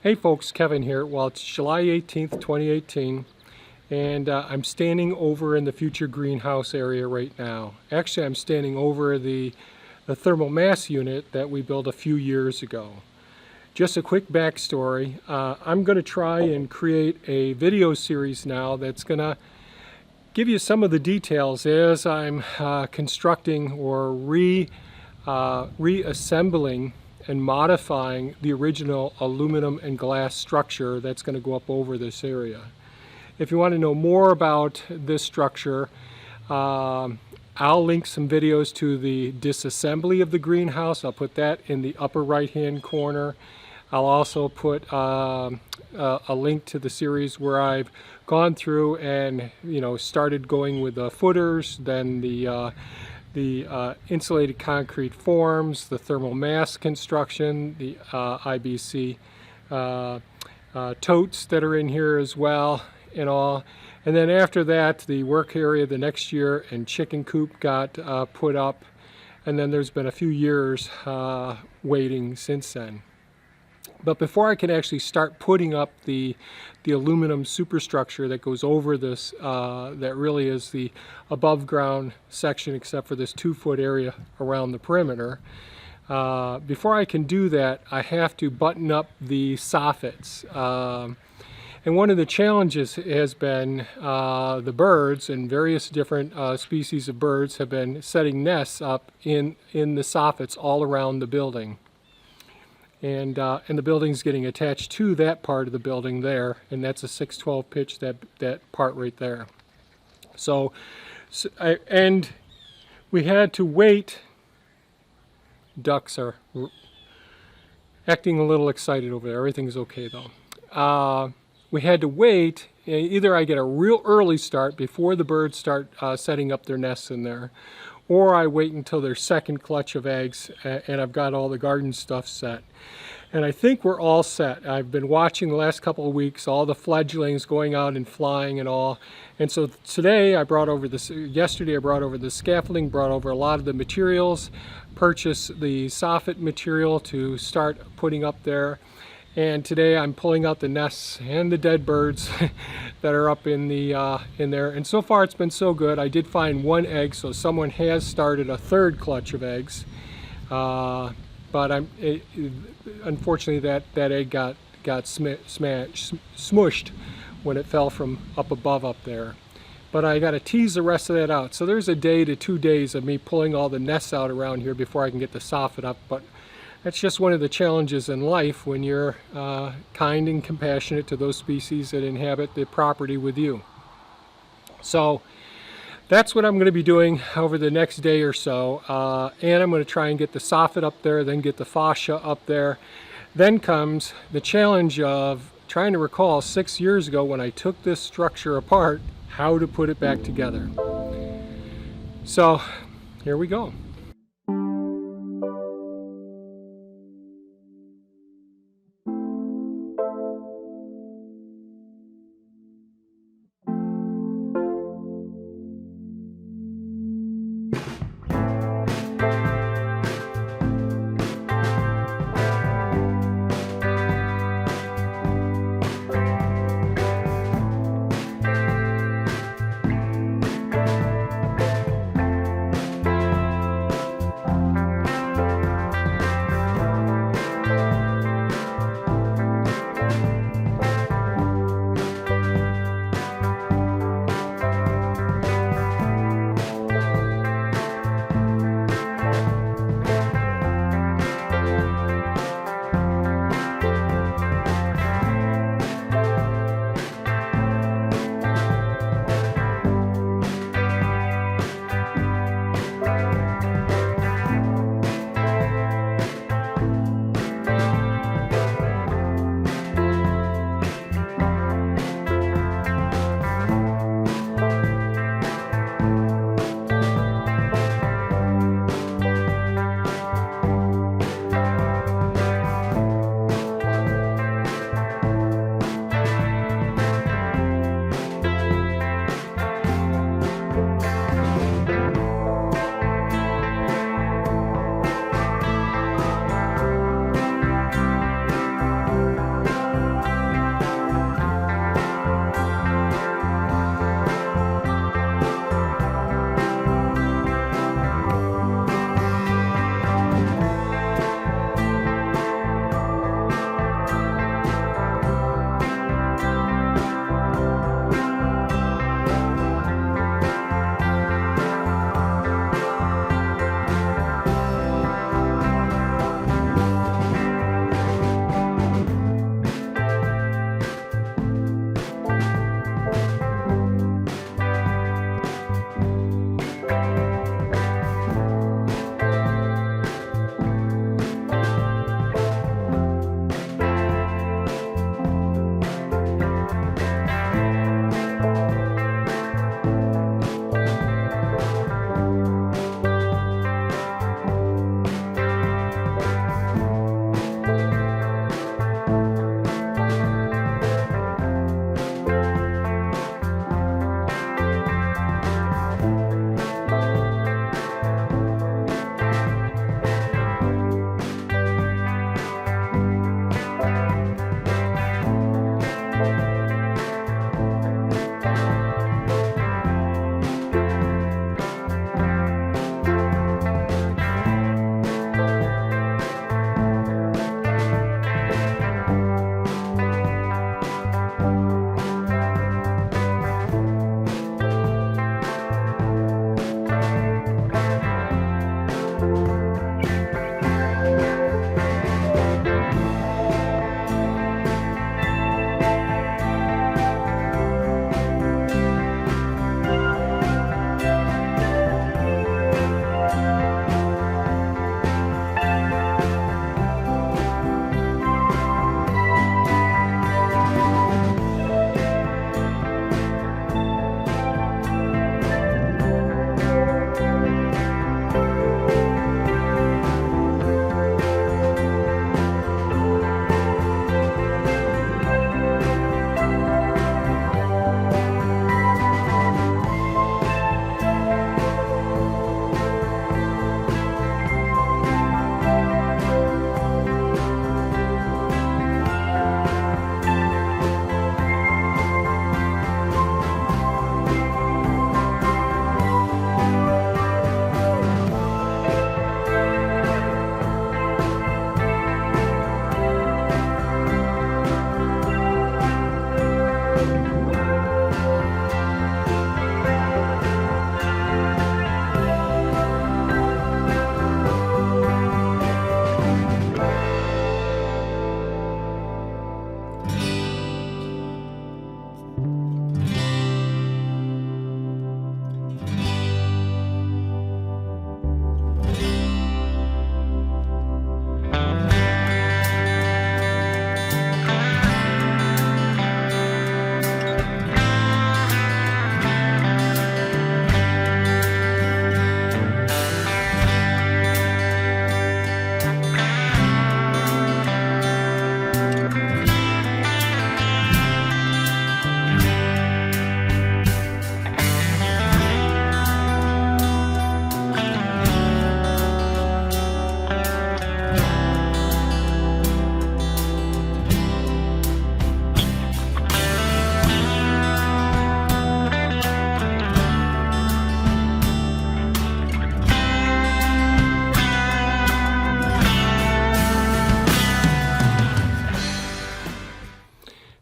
Hey folks, Kevin here. Well, it's July 18th, 2018, and I'm standing over in the future greenhouse area right now. Actually, I'm standing over the thermal mass unit that we built a few years ago. Just a quick backstory. I'm going to try and create a video series now that's going to give you some of the details as I'm constructing or reassembling and modifying the original aluminum and glass structure that's going to go up over this area. If you want to know more about this structure, I'll link some videos to the disassembly of the greenhouse. I'll put that in the upper right hand corner. I'll also put a link to the series where I've gone through and started going with the footers, then the insulated concrete forms, the thermal mass construction, the IBC totes that are in here as well and all. And then after that, the work area the next year and chicken coop got put up. And then there's been a few years waiting since then. But before I can actually start putting up the aluminum superstructure that goes over this, that really is the above ground section except for this 2-foot area around the perimeter, before I can do that, I have to button up the soffits. And one of the challenges has been the birds, and various different species of birds have been setting nests up in the soffits all around the building. And the building's getting attached to that part of the building there, and that's a 612 pitch, that part right there. And we had to wait. Ducks are acting a little excited over there. Everything's okay though. We had to wait. Either I get a real early start before the birds start setting up their nests in there, or I wait until their second clutch of eggs and I've got all the garden stuff set. And I think we're all set. I've been watching the last couple of weeks, all the fledglings going out and flying and all. And so today I brought over this, yesterday I brought over the scaffolding, brought over a lot of the materials, purchased the Soffit material to start putting up there. And today I'm pulling out the nests and the dead birds that are up in there. And so far it's been so good. I did find one egg, so someone has started a third clutch of eggs. But unfortunately that egg got smushed when it fell from up above up there. But I got to tease the rest of that out. So there's a day to 2 days of me pulling all the nests out around here before I can get the soffit up. But that's just one of the challenges in life when you're kind and compassionate to those species that inhabit the property with you. So that's what I'm going to be doing over the next day or so. And I'm going to try and get the soffit up there, then get the fascia up there. Then comes the challenge of trying to recall 6 years ago when I took this structure apart, how to put it back together. So here we go.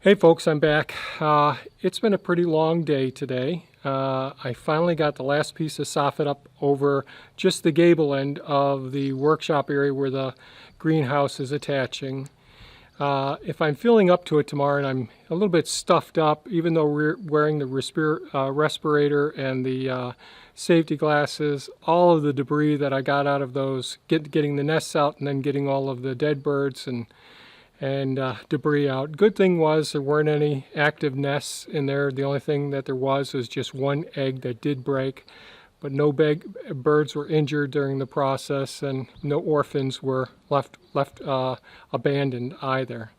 Hey folks, I'm back. It's been a pretty long day today. I finally got the last piece of soffit up over just the gable end of the workshop area where the greenhouse is attaching. If I'm feeling up to it tomorrow and I'm a little bit stuffed up, even though we're wearing the respirator and the safety glasses, all of the debris that I got out of those, getting the nests out and then getting all of the dead birds and debris out. Good thing was there weren't any active nests in there. The only thing that there was just one egg that did break, but no birds were injured during the process and no orphans were left abandoned either.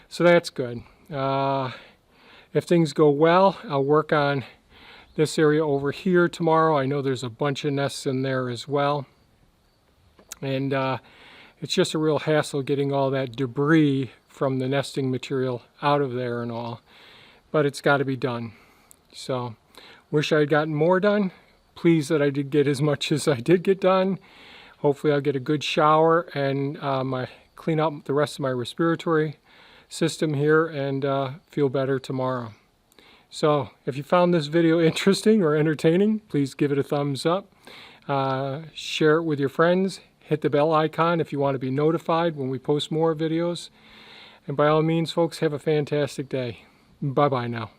So that's good. If things go well, I'll work on this area over here tomorrow. I know there's a bunch of nests in there as well. And it's just a real hassle getting all that debris from the nesting material out of there and all. But it's got to be done. So, wish I had gotten more done. Pleased that I did get as much as I did get done. Hopefully I'll get a good shower and clean up the rest of my respiratory system here and feel better tomorrow. So, if you found this video interesting or entertaining, please give it a thumbs up. Share it with your friends. Hit the bell icon if you want to be notified when we post more videos. And by all means, folks, have a fantastic day. Bye-bye now.